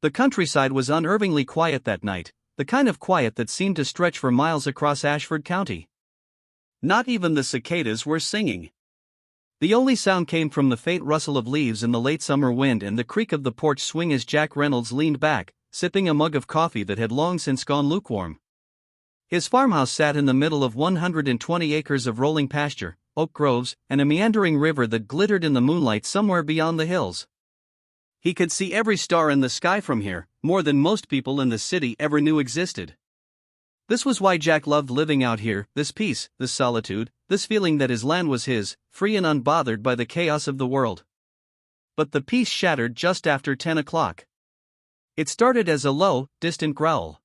The countryside was unnervingly quiet that night, the kind of quiet that seemed to stretch for miles across Ashford County. Not even the cicadas were singing. The only sound came from the faint rustle of leaves in the late summer wind and the creak of the porch swing as Jack Reynolds leaned back, sipping a mug of coffee that had long since gone lukewarm. His farmhouse sat in the middle of 120 acres of rolling pasture, oak groves, and a meandering river that glittered in the moonlight somewhere beyond the hills. He could see every star in the sky from here, more than most people in the city ever knew existed. This was why Jack loved living out here, this peace, this solitude, this feeling that his land was his, free and unbothered by the chaos of the world. But the peace shattered just after 10 o'clock. It started as a low, distant growl.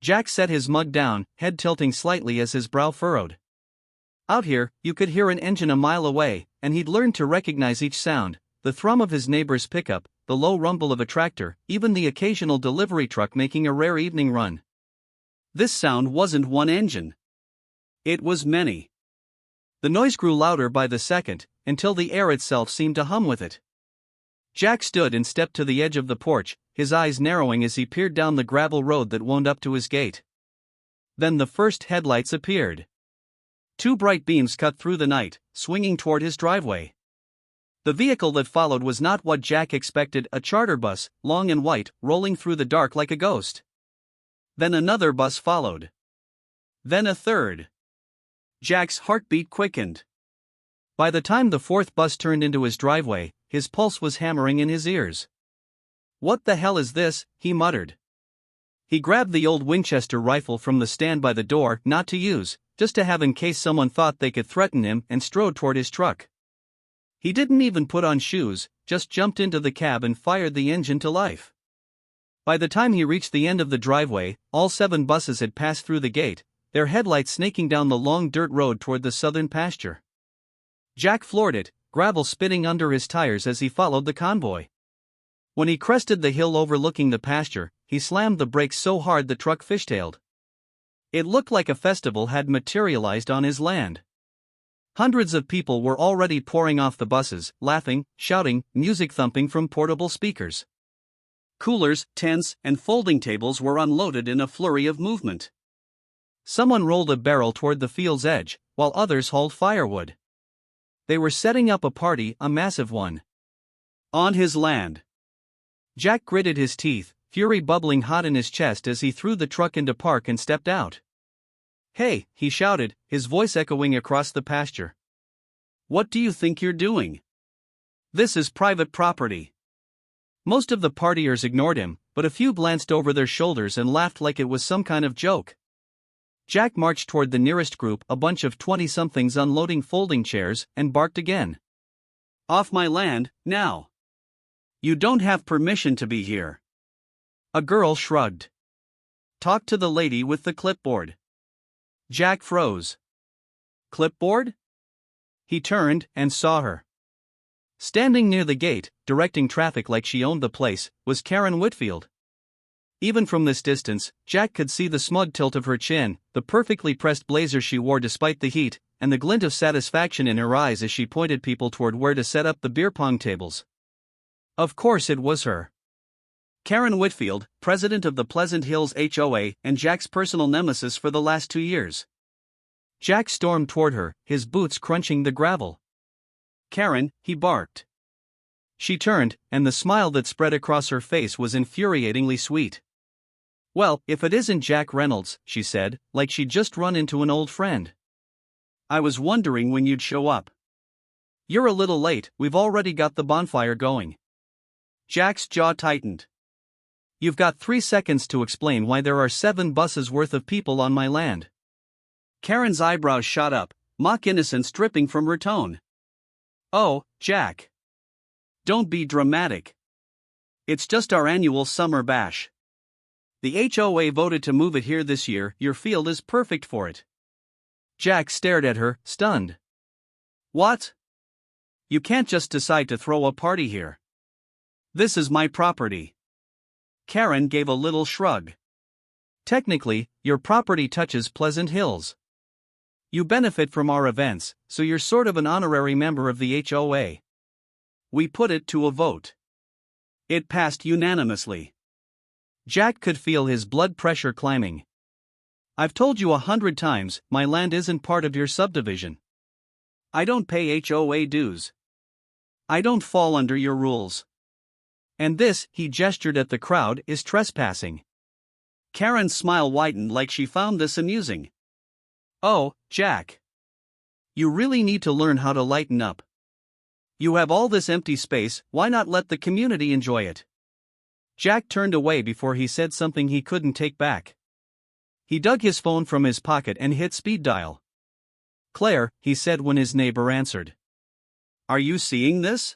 Jack set his mug down, head tilting slightly as his brow furrowed. Out here, you could hear an engine a mile away, and he'd learned to recognize each sound. The thrum of his neighbor's pickup, the low rumble of a tractor, even the occasional delivery truck making a rare evening run. This sound wasn't one engine. It was many. The noise grew louder by the second, until the air itself seemed to hum with it. Jack stood and stepped to the edge of the porch, his eyes narrowing as he peered down the gravel road that wound up to his gate. Then the first headlights appeared. 2 bright beams cut through the night, swinging toward his driveway. The vehicle that followed was not what Jack expected, a charter bus, long and white, rolling through the dark like a ghost. Then another bus followed. Then a third. Jack's heartbeat quickened. By the time the 4th bus turned into his driveway, his pulse was hammering in his ears. "What the hell is this?" he muttered. He grabbed the old Winchester rifle from the stand by the door, not to use, just to have in case someone thought they could threaten him, and strode toward his truck. He didn't even put on shoes, just jumped into the cab and fired the engine to life. By the time he reached the end of the driveway, all 7 buses had passed through the gate, their headlights snaking down the long dirt road toward the southern pasture. Jack floored it, gravel spitting under his tires as he followed the convoy. When he crested the hill overlooking the pasture, he slammed the brakes so hard the truck fishtailed. It looked like a festival had materialized on his land. Hundreds of people were already pouring off the buses, laughing, shouting, music thumping from portable speakers. Coolers, tents, and folding tables were unloaded in a flurry of movement. Someone rolled a barrel toward the field's edge, while others hauled firewood. They were setting up a party, a massive one. On his land. Jack gritted his teeth, fury bubbling hot in his chest as he threw the truck into park and stepped out. "Hey," he shouted, his voice echoing across the pasture. "What do you think you're doing? This is private property." Most of the partiers ignored him, but a few glanced over their shoulders and laughed like it was some kind of joke. Jack marched toward the nearest group, a bunch of 20-somethings unloading folding chairs, and barked again. "Off my land, now! You don't have permission to be here." A girl shrugged. "Talk to the lady with the clipboard." Jack froze. "Clipboard?" He turned and saw her. Standing near the gate, directing traffic like she owned the place, was Karen Whitfield. Even from this distance, Jack could see the smug tilt of her chin, the perfectly pressed blazer she wore despite the heat, and the glint of satisfaction in her eyes as she pointed people toward where to set up the beer pong tables. Of course it was her. Karen Whitfield, president of the Pleasant Hills HOA and Jack's personal nemesis for the last 2 years. Jack stormed toward her, his boots crunching the gravel. "Karen," he barked. She turned, and the smile that spread across her face was infuriatingly sweet. "Well, if it isn't Jack Reynolds," she said, like she'd just run into an old friend. "I was wondering when you'd show up." "You're a little late, we've already got the bonfire going." Jack's jaw tightened. "You've got 3 seconds to explain why there are 7 buses worth of people on my land." Karen's eyebrows shot up, mock innocence dripping from her tone. "Oh, Jack. Don't be dramatic. It's just our annual summer bash. The HOA voted to move it here this year, your field is perfect for it." Jack stared at her, stunned. "What? You can't just decide to throw a party here. This is my property." Karen gave a little shrug. "Technically, your property touches Pleasant Hills. You benefit from our events, so you're sort of an honorary member of the HOA. We put it to a vote. It passed unanimously. Jack could feel his blood pressure climbing. I've told you 100 times, my land isn't part of your subdivision. I don't pay HOA dues. I don't fall under your rules. And this, he gestured at the crowd, is trespassing. Karen's smile widened like she found this amusing. Oh, Jack. You really need to learn how to lighten up. You have all this empty space, why not let the community enjoy it? Jack turned away before he said something he couldn't take back. He dug his phone from his pocket and hit speed dial. Claire, he said when his neighbor answered. Are you seeing this?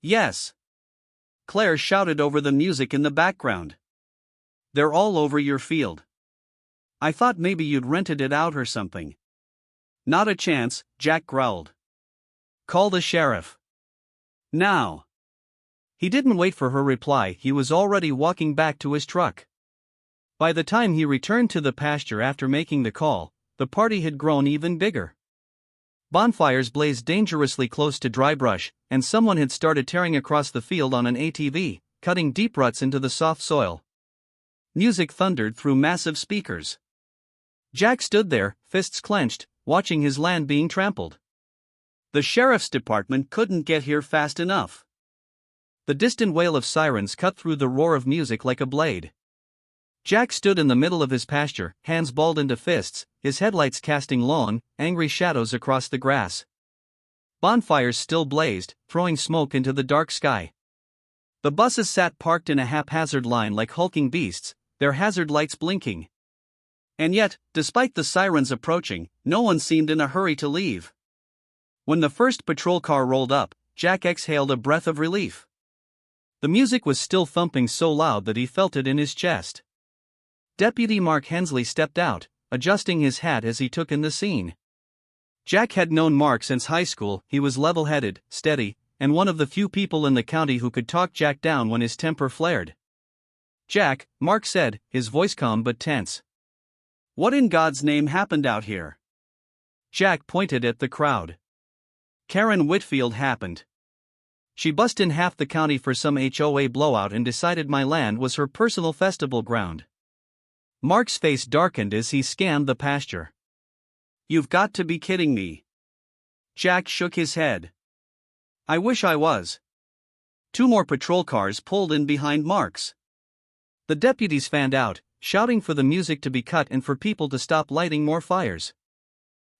Yes. Claire shouted over the music in the background. They're all over your field. I thought maybe you'd rented it out or something. Not a chance, Jack growled. Call the sheriff. Now. He didn't wait for her reply, he was already walking back to his truck. By the time he returned to the pasture after making the call, the party had grown even bigger. Bonfires blazed dangerously close to dry brush, and someone had started tearing across the field on an ATV, cutting deep ruts into the soft soil. Music thundered through massive speakers. Jack stood there, fists clenched, watching his land being trampled. The sheriff's department couldn't get here fast enough. The distant wail of sirens cut through the roar of music like a blade. Jack stood in the middle of his pasture, hands balled into fists, his headlights casting long, angry shadows across the grass. Bonfires still blazed, throwing smoke into the dark sky. The buses sat parked in a haphazard line like hulking beasts, their hazard lights blinking. And yet, despite the sirens approaching, no one seemed in a hurry to leave. When the first patrol car rolled up, Jack exhaled a breath of relief. The music was still thumping so loud that he felt it in his chest. Deputy Mark Hensley stepped out, adjusting his hat as he took in the scene. Jack had known Mark since high school, he was level-headed, steady, and one of the few people in the county who could talk Jack down when his temper flared. Jack, Mark said, his voice calm but tense. What in God's name happened out here? Jack pointed at the crowd. Karen Whitfield happened. She bust in half the county for some HOA blowout and decided my land was her personal festival ground. Mark's face darkened as he scanned the pasture. You've got to be kidding me. Jack shook his head. I wish I was. 2 more patrol cars pulled in behind Mark's. The deputies fanned out, shouting for the music to be cut and for people to stop lighting more fires.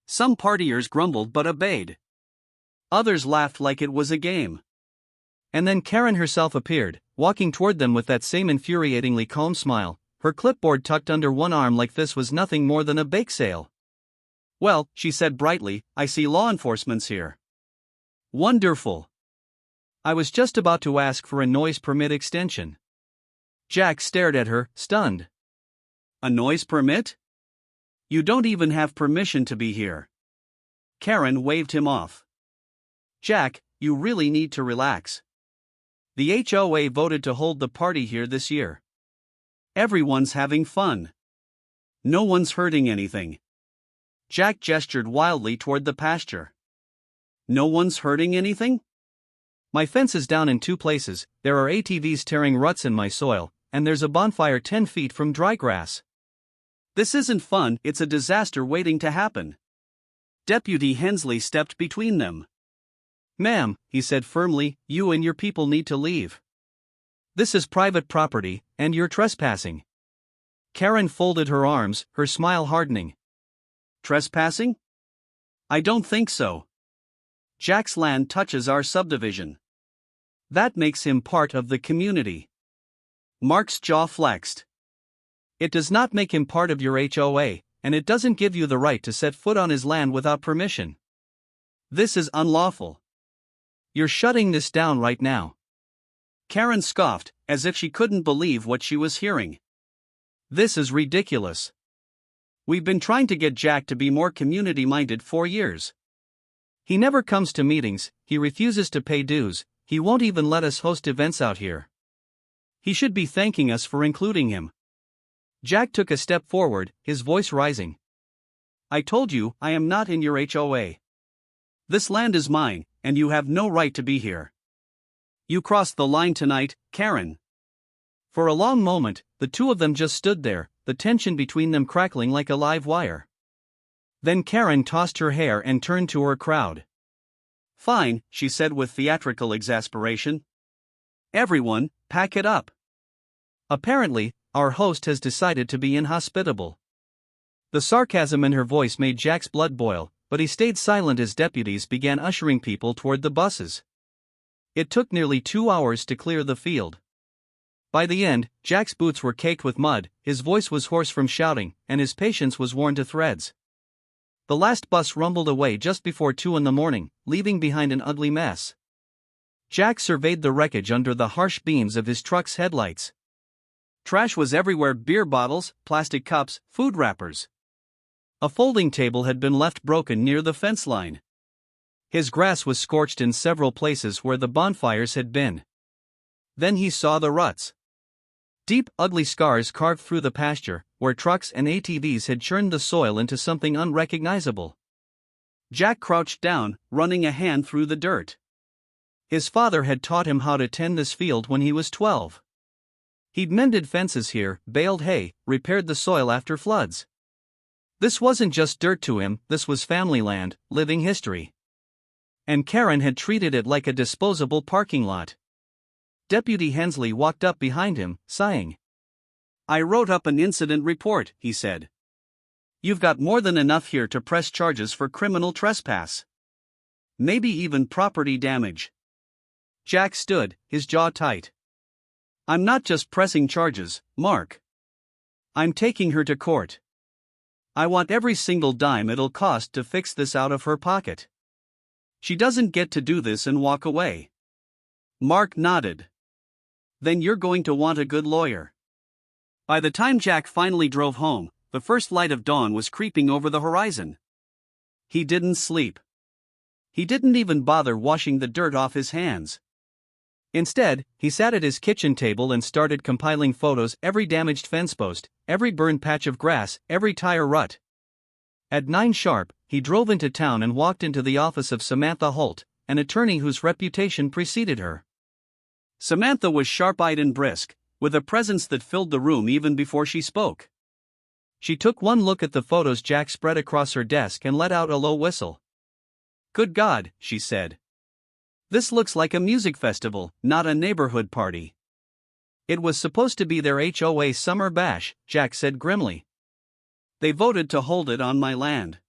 Some partiers grumbled but obeyed. Others laughed like it was a game. And then Karen herself appeared, walking toward them with that same infuriatingly calm smile, her clipboard tucked under one arm like this was nothing more than a bake sale. Well, she said brightly, I see law enforcement's here. Wonderful. I was just about to ask for a noise permit extension. Jack stared at her, stunned. A noise permit? You don't even have permission to be here. Karen waved him off. Jack, you really need to relax. The HOA voted to hold the party here this year. Everyone's having fun. No one's hurting anything. Jack gestured wildly toward the pasture. No one's hurting anything? My fence is down in 2 places, there are ATVs tearing ruts in my soil, and there's a bonfire 10 feet from dry grass. This isn't fun, it's a disaster waiting to happen. Deputy Hensley stepped between them. Ma'am, he said firmly, you and your people need to leave. This is private property, and you're trespassing. Karen folded her arms, her smile hardening. Trespassing? I don't think so. Jack's land touches our subdivision. That makes him part of the community. Mark's jaw flexed. It does not make him part of your HOA, and it doesn't give you the right to set foot on his land without permission. This is unlawful. You're shutting this down right now. Karen scoffed, as if she couldn't believe what she was hearing. This is ridiculous. We've been trying to get Jack to be more community-minded for years. He never comes to meetings, he refuses to pay dues, he won't even let us host events out here. He should be thanking us for including him. Jack took a step forward, his voice rising. I told you, I am not in your HOA. This land is mine, and you have no right to be here. You crossed the line tonight, Karen. For a long moment, the two of them just stood there, the tension between them crackling like a live wire. Then Karen tossed her hair and turned to her crowd. "Fine," she said with theatrical exasperation. "Everyone, pack it up. Apparently, our host has decided to be inhospitable." The sarcasm in her voice made Jack's blood boil, but he stayed silent as deputies began ushering people toward the buses. It took nearly 2 hours to clear the field. By the end, Jack's boots were caked with mud, his voice was hoarse from shouting, and his patience was worn to threads. The last bus rumbled away just before 2 in the morning, leaving behind an ugly mess. Jack surveyed the wreckage under the harsh beams of his truck's headlights. Trash was everywhere: beer bottles, plastic cups, food wrappers. A folding table had been left broken near the fence line. His grass was scorched in several places where the bonfires had been. Then he saw the ruts. Deep, ugly scars carved through the pasture, where trucks and ATVs had churned the soil into something unrecognizable. Jack crouched down, running a hand through the dirt. His father had taught him how to tend this field when he was 12. He'd mended fences here, baled hay, repaired the soil after floods. This wasn't just dirt to him, this was family land, living history. And Karen had treated it like a disposable parking lot. Deputy Hensley walked up behind him, sighing. "I wrote up an incident report," he said. "You've got more than enough here to press charges for criminal trespass. Maybe even property damage." Jack stood, his jaw tight. "I'm not just pressing charges, Mark. I'm taking her to court. I want every single dime it'll cost to fix this out of her pocket. She doesn't get to do this and walk away." Mark nodded. "Then you're going to want a good lawyer." By the time Jack finally drove home, the first light of dawn was creeping over the horizon. He didn't sleep. He didn't even bother washing the dirt off his hands. Instead, he sat at his kitchen table and started compiling photos: every damaged fence post, every burned patch of grass, every tire rut. At 9 sharp, he drove into town and walked into the office of Samantha Holt, an attorney whose reputation preceded her. Samantha was sharp-eyed and brisk, with a presence that filled the room even before she spoke. She took one look at the photos Jack spread across her desk and let out a low whistle. "Good God," she said. "This looks like a music festival, not a neighborhood party." "It was supposed to be their HOA summer bash," Jack said grimly. "They voted to hold it on my land.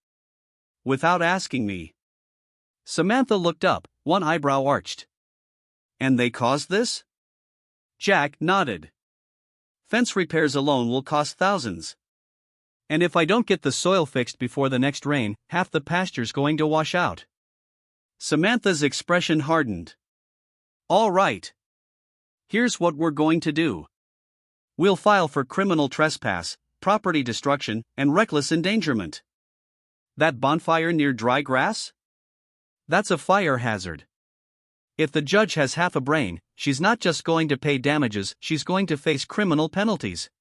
Without asking me." Samantha looked up, one eyebrow arched. "And they caused this?" Jack nodded. "Fence repairs alone will cost thousands. And if I don't get the soil fixed before the next rain, half the pasture's going to wash out." Samantha's expression hardened. "All right. Here's what we're going to do. We'll file for criminal trespass, property destruction, and reckless endangerment." "That bonfire near dry grass? That's a fire hazard. If the judge has half a brain, she's not just going to pay damages, she's going to face criminal penalties."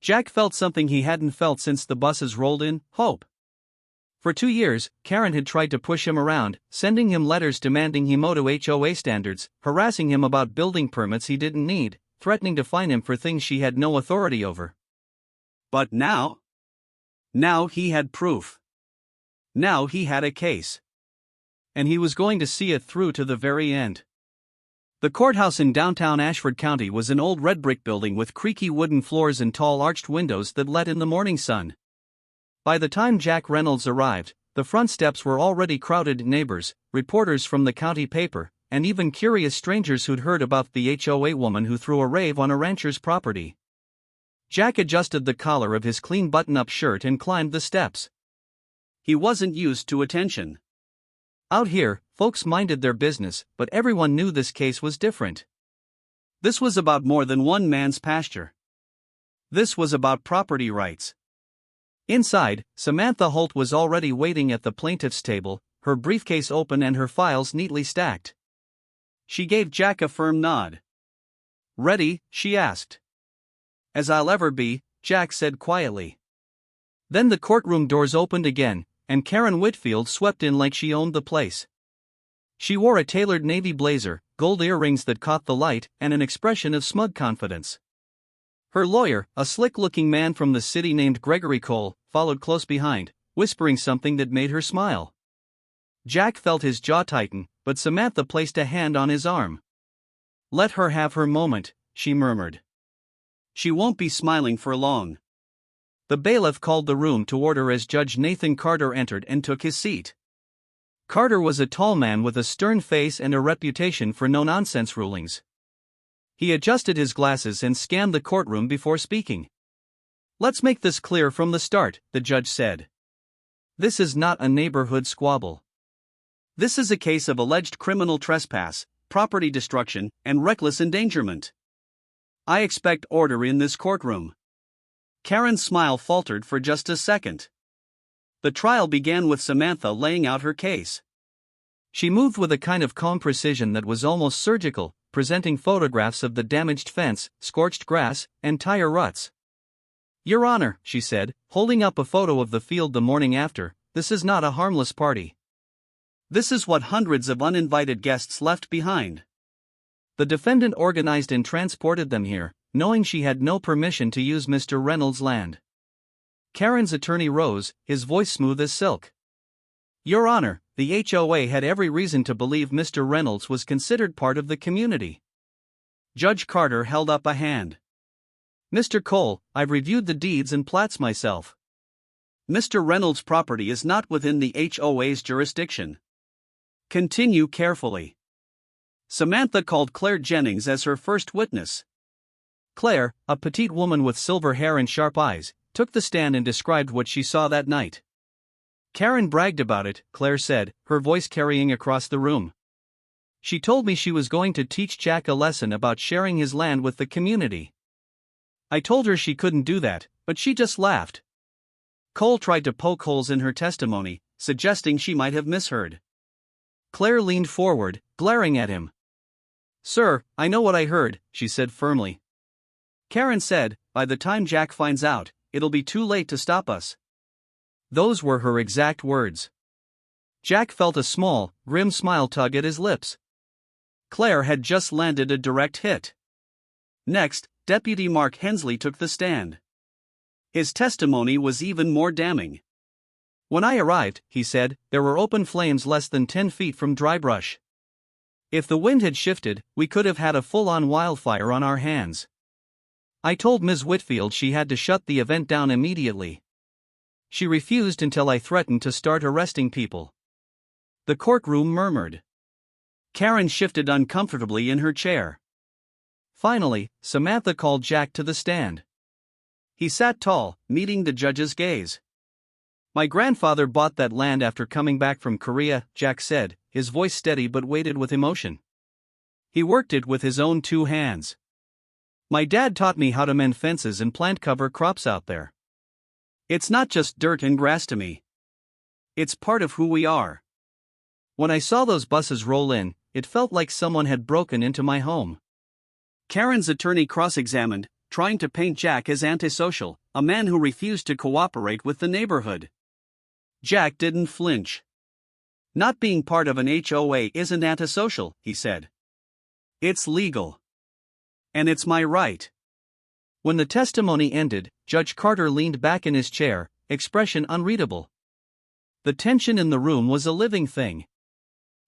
Jack felt something he hadn't felt since the buses rolled in: hope. For 2 years, Karen had tried to push him around, sending him letters demanding he mow to HOA standards, harassing him about building permits he didn't need, threatening to fine him for things she had no authority over. But now he had proof. Now he had a case. And he was going to see it through to the very end. The courthouse in downtown Ashford County was an old red brick building with creaky wooden floors and tall arched windows that let in the morning sun. By the time Jack Reynolds arrived, the front steps were already crowded: neighbors, reporters from the county paper, and even curious strangers who'd heard about the HOA woman who threw a rave on a rancher's property. Jack adjusted the collar of his clean button-up shirt and climbed the steps. He wasn't used to attention. Out here, folks minded their business, but everyone knew this case was different. This was about more than one man's pasture. This was about property rights. Inside, Samantha Holt was already waiting at the plaintiff's table, her briefcase open and her files neatly stacked. She gave Jack a firm nod. "Ready?" she asked. "As I'll ever be," Jack said quietly. Then the courtroom doors opened again, and Karen Whitfield swept in like she owned the place. She wore a tailored navy blazer, gold earrings that caught the light, and an expression of smug confidence. Her lawyer, a slick-looking man from the city named Gregory Cole, followed close behind, whispering something that made her smile. Jack felt his jaw tighten, but Samantha placed a hand on his arm. "Let her have her moment," she murmured. "She won't be smiling for long." The bailiff called the room to order as Judge Nathan Carter entered and took his seat. Carter was a tall man with a stern face and a reputation for no-nonsense rulings. He adjusted his glasses and scanned the courtroom before speaking. "Let's make this clear from the start," the judge said. "This is not a neighborhood squabble. This is a case of alleged criminal trespass, property destruction, and reckless endangerment. I expect order in this courtroom." Karen's smile faltered for just a second. The trial began with Samantha laying out her case. She moved with a kind of calm precision that was almost surgical, presenting photographs of the damaged fence, scorched grass, and tire ruts. "Your Honor," she said, holding up a photo of the field the morning after, "this is not a harmless party. This is what hundreds of uninvited guests left behind. The defendant organized and transported them here, knowing she had no permission to use Mr. Reynolds' land." Karen's attorney rose, his voice smooth as silk. "Your Honor, the HOA had every reason to believe Mr. Reynolds was considered part of the community." Judge Carter held up a hand. "Mr. Cole, I've reviewed the deeds and plats myself. Mr. Reynolds' property is not within the HOA's jurisdiction. Continue carefully." Samantha called Claire Jennings as her first witness. Claire, a petite woman with silver hair and sharp eyes, took the stand and described what she saw that night. "Karen bragged about it," Claire said, her voice carrying across the room. "She told me she was going to teach Jack a lesson about sharing his land with the community. I told her she couldn't do that, but she just laughed." Cole tried to poke holes in her testimony, suggesting she might have misheard. Claire leaned forward, glaring at him. "Sir, I know what I heard," she said firmly. "Karen said, by the time Jack finds out, it'll be too late to stop us." Those were her exact words. Jack felt a small, grim smile tug at his lips. Claire had just landed a direct hit. Next, Deputy Mark Hensley took the stand. His testimony was even more damning. "When I arrived," he said, "there were open flames less than 10 feet from dry brush. If the wind had shifted, we could have had a full-on wildfire on our hands. I told Ms. Whitfield she had to shut the event down immediately. She refused until I threatened to start arresting people." The courtroom murmured. Karen shifted uncomfortably in her chair. Finally, Samantha called Jack to the stand. He sat tall, meeting the judge's gaze. "My grandfather bought that land after coming back from Korea," Jack said, his voice steady but weighted with emotion. "He worked it with his own 2 hands. My dad taught me how to mend fences and plant cover crops out there. It's not just dirt and grass to me. It's part of who we are. When I saw those buses roll in, it felt like someone had broken into my home." Karen's attorney cross-examined, trying to paint Jack as antisocial, a man who refused to cooperate with the neighborhood. Jack didn't flinch. "Not being part of an HOA isn't antisocial," he said. "It's legal. And it's my right." When the testimony ended, Judge Carter leaned back in his chair, expression unreadable. The tension in the room was a living thing.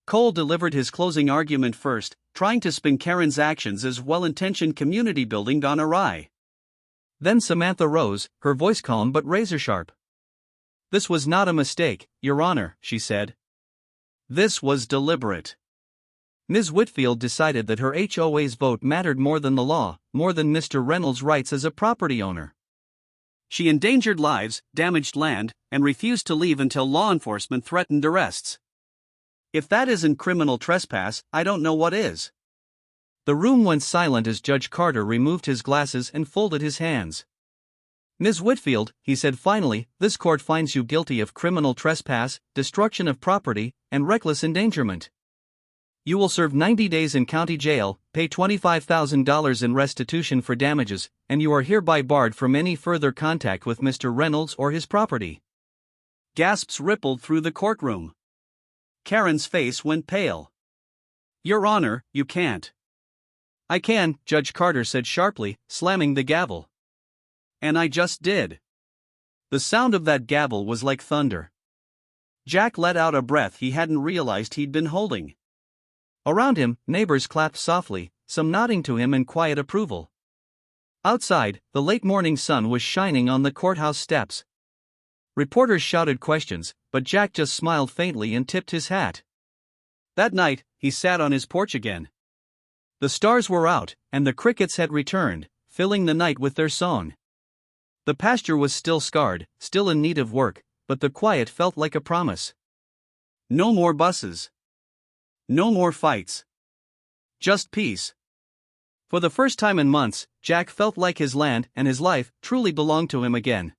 Cole delivered his closing argument first, trying to spin Karen's actions as well-intentioned community building gone awry. Then Samantha rose, her voice calm but razor-sharp. "This was not a mistake, Your Honor," she said. "This was deliberate. Ms. Whitfield decided that her HOA's vote mattered more than the law, more than Mr. Reynolds' rights as a property owner. She endangered lives, damaged land, and refused to leave until law enforcement threatened arrests. If that isn't criminal trespass, I don't know what is." The room went silent as Judge Carter removed his glasses and folded his hands. "Ms. Whitfield," he said finally, "this court finds you guilty of criminal trespass, destruction of property, and reckless endangerment. You will serve 90 days in county jail, pay $25,000 in restitution for damages, and you are hereby barred from any further contact with Mr. Reynolds or his property." Gasps rippled through the courtroom. Karen's face went pale. "Your Honor, you can't." "I can," Judge Carter said sharply, slamming the gavel. And I just did. The sound of that gavel was like thunder. Jack let out a breath he hadn't realized he'd been holding. Around him, neighbors clapped softly, some nodding to him in quiet approval. Outside, the late morning sun was shining on the courthouse steps. Reporters shouted questions, but Jack just smiled faintly and tipped his hat. That night, he sat on his porch again. The stars were out, and the crickets had returned, filling the night with their song. The pasture was still scarred, still in need of work, but the quiet felt like a promise. No more buses. No more fights. Just peace. For the first time in months, Jack felt like his land and his life truly belonged to him again.